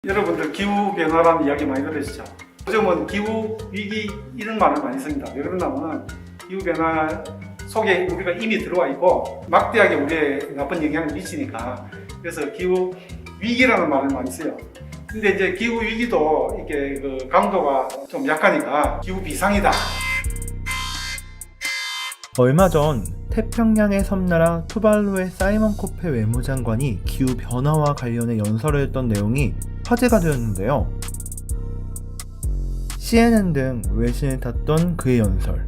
여러분들 기후변화라는 이야기 많이 들으시죠? 요즘은 기후위기 이런 말을 많이 씁니다. 왜 그러냐면 기후변화 속에 우리가 이미 들어와 있고 막대하게 우리에 나쁜 영향을 미치니까, 그래서 기후위기라는 말을 많이 써요. 근데 이제 기후위기도 이게 그 강도가 좀 약하니까 기후비상이다. 얼마 전 태평양의 섬나라 투발루의 사이먼 코페 외무장관이 기후변화와 관련해 연설을 했던 내용이 화제가 되었는데요. CNN 등 외신을 탔던 그의 연설.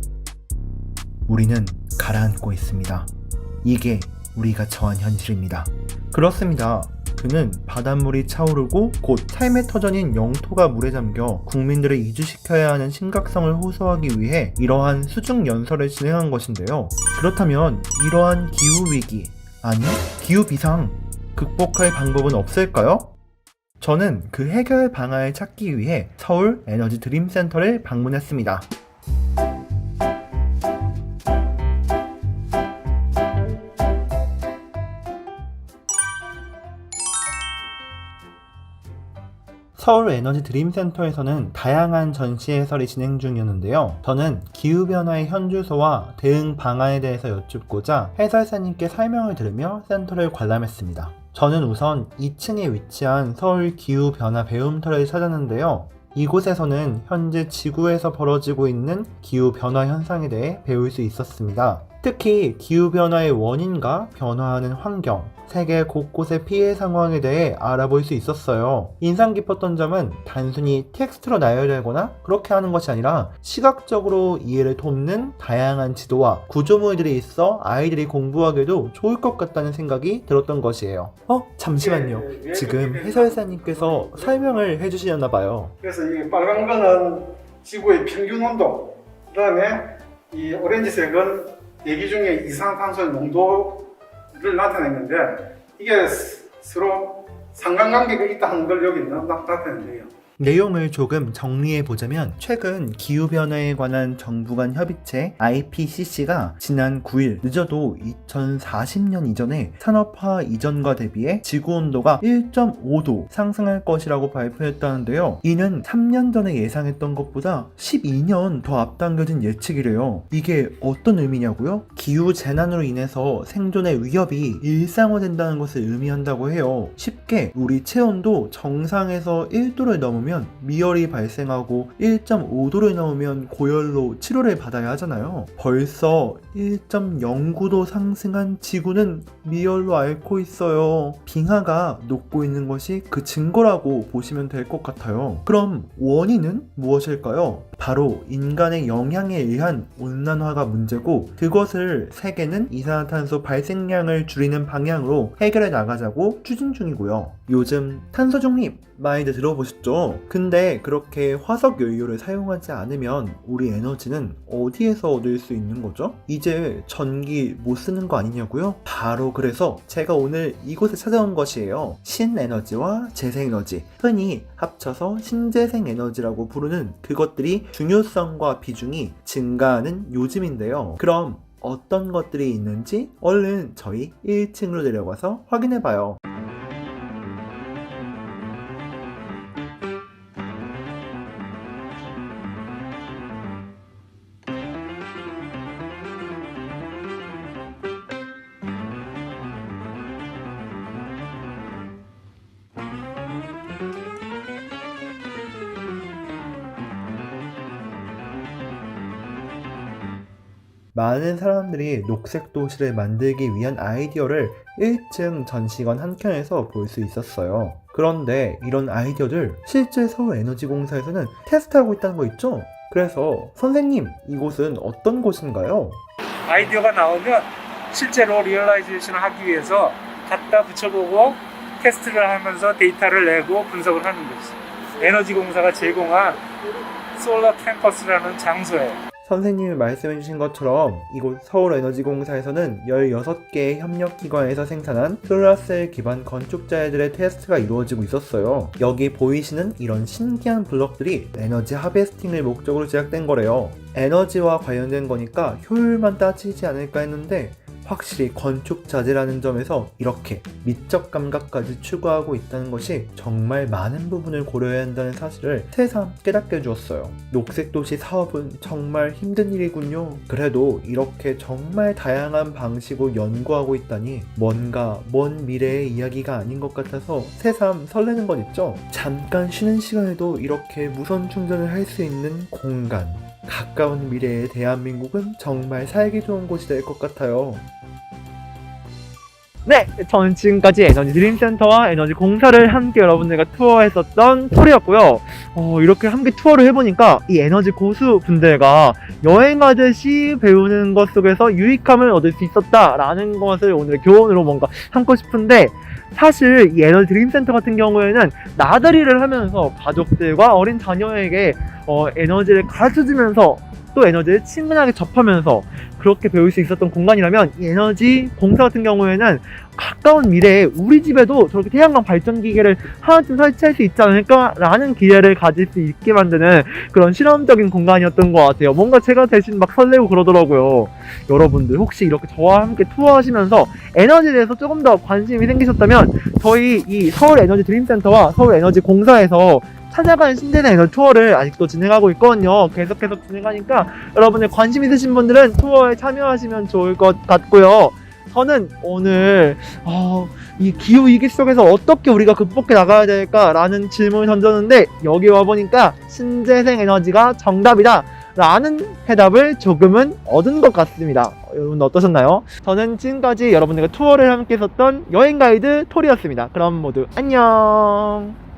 우리는 가라앉고 있습니다. 이게 우리가 처한 현실입니다. 그렇습니다. 그는 바닷물이 차오르고 곧 삶의 터전인 영토가 물에 잠겨 국민들을 이주시켜야 하는 심각성을 호소하기 위해 이러한 수중 연설을 진행한 것인데요. 그렇다면 이러한 기후위기, 아니 기후비상, 극복할 방법은 없을까요? 저는 그 해결 방안을 찾기 위해 서울 에너지 드림 센터를 방문했습니다. 서울 에너지 드림 센터에서는 다양한 전시 해설이 진행 중이었는데요. 저는 기후변화의 현주소와 대응 방안에 대해서 여쭙고자 해설사님께 설명을 들으며 센터를 관람했습니다. 저는 우선 2층에 위치한 서울 기후변화 배움터를 찾았는데요. 이곳에서는 현재 지구에서 벌어지고 있는 기후변화 현상에 대해 배울 수 있었습니다. 특히 기후변화의 원인과 변화하는 환경, 세계 곳곳의 피해 상황에 대해 알아볼 수 있었어요. 인상 깊었던 점은 단순히 텍스트로 나열되거나 그렇게 하는 것이 아니라 시각적으로 이해를 돕는 다양한 지도와 구조물들이 있어 아이들이 공부하기에도 좋을 것 같다는 생각이 들었던 것이에요. 잠시만요. 지금 해설사님께서 설명을 해주시려나봐요. 그래서 이 빨간 거는 지구의 평균 온도, 그 다음에 이 오렌지색은 대기 중에 이산화탄소의 농도를 나타내는데, 이게 서로 상관관계가 있다는 걸 여기 나타내는데요. 내용을 조금 정리해보자면, 최근 기후변화에 관한 정부 간 협의체 IPCC가 지난 9일 늦어도 2040년 이전에 산업화 이전과 대비해 지구온도가 1.5도 상승할 것이라고 발표했다는데요. 이는 3년 전에 예상했던 것보다 12년 더 앞당겨진 예측이래요. 이게 어떤 의미냐고요? 기후재난으로 인해서 생존의 위협이 일상화된다는 것을 의미한다고 해요. 쉽게 우리 체온도 정상에서 1도를 넘으면 미열이 발생하고 1.5도를 넘으면 고열로 치료를 받아야 하잖아요. 벌써 1.09도 상승한 지구는 미열로 앓고 있어요. 빙하가 녹고 있는 것이 그 증거라고 보시면 될 것 같아요. 그럼 원인은 무엇일까요? 바로 인간의 영향에 의한 온난화가 문제고, 그것을 세계는 이산화탄소 발생량을 줄이는 방향으로 해결해 나가자고 추진 중이고요. 요즘 탄소 중립 많이들 들어보셨죠? 근데 그렇게 화석 연료를 사용하지 않으면 우리 에너지는 어디에서 얻을 수 있는 거죠? 이제 전기 못 쓰는 거 아니냐고요? 바로 그래서 제가 오늘 이곳에 찾아온 것이에요. 신에너지와 재생에너지, 흔히 합쳐서 신재생에너지라고 부르는 그것들이 중요성과 비중이 증가하는 요즘인데요. 그럼 어떤 것들이 있는지 얼른 저희 1층으로 내려가서 확인해봐요. 많은 사람들이 녹색 도시를 만들기 위한 아이디어를 1층 전시관 한켠에서 볼 수 있었어요. 그런데 이런 아이디어들 실제 서울에너지공사에서는 테스트하고 있다는 거 있죠? 그래서 선생님, 이곳은 어떤 곳인가요? 아이디어가 나오면 실제로 리얼라이제이션을 하기 위해서 갖다 붙여보고 테스트를 하면서 데이터를 내고 분석을 하는 거지. 에너지공사가 제공한 솔라 캠퍼스라는 장소예요. 선생님이 말씀해주신 것처럼 이곳 서울에너지공사에서는 16개의 협력기관에서 생산한 솔라셀 기반 건축자재들의 테스트가 이루어지고 있었어요. 여기 보이시는 이런 신기한 블럭들이 에너지 하베스팅을 목적으로 제작된 거래요. 에너지와 관련된 거니까 효율만 따지지 않을까 했는데 확실히 건축 자재라는 점에서 이렇게 미적 감각까지 추구하고 있다는 것이 정말 많은 부분을 고려해야 한다는 사실을 새삼 깨닫게 해주었어요. 녹색도시 사업은 정말 힘든 일이군요. 그래도 이렇게 정말 다양한 방식으로 연구하고 있다니 뭔가 먼 미래의 이야기가 아닌 것 같아서 새삼 설레는 것 있죠? 잠깐 쉬는 시간에도 이렇게 무선 충전을 할 수 있는 공간. 가까운 미래의 대한민국은 정말 살기 좋은 곳이 될 것 같아요. 네, 저는 지금까지 에너지 드림센터와 에너지 공사를 함께 여러분들과 투어했었던 톨이었고요. 이렇게 함께 투어를 해보니까 이 에너지 고수 분들과 여행하듯이 배우는 것 속에서 유익함을 얻을 수 있었다라는 것을 오늘의 교훈으로 뭔가 삼고 싶은데, 사실 이 에너지 드림센터 같은 경우에는 나들이를 하면서 가족들과 어린 자녀에게 에너지를 가르쳐주면서 또 에너지를 친근하게 접하면서 그렇게 배울 수 있었던 공간이라면, 이 에너지 공사 같은 경우에는 가까운 미래에 우리 집에도 저렇게 태양광 발전 기계를 하나쯤 설치할 수 있지 않을까라는 기대를 가질 수 있게 만드는 그런 실험적인 공간이었던 것 같아요. 뭔가 제가 대신 막 설레고 그러더라고요. 여러분들 혹시 이렇게 저와 함께 투어하시면서 에너지에 대해서 조금 더 관심이 생기셨다면, 저희 이 서울 에너지 드림센터와 서울 에너지 공사에서 찾아가는 신재생 에너지 투어를 아직도 진행하고 있거든요. 계속해서 진행하니까 여러분들 관심 있으신 분들은 투어에 참여하시면 좋을 것 같고요. 저는 오늘 이 기후위기 속에서 어떻게 우리가 극복해 나가야 될까라는 질문을 던졌는데, 여기 와보니까 신재생 에너지가 정답이다 라는 해답을 조금은 얻은 것 같습니다. 여러분 어떠셨나요? 저는 지금까지 여러분들과 투어를 함께 했었던 여행 가이드 톨이었습니다. 그럼 모두 안녕.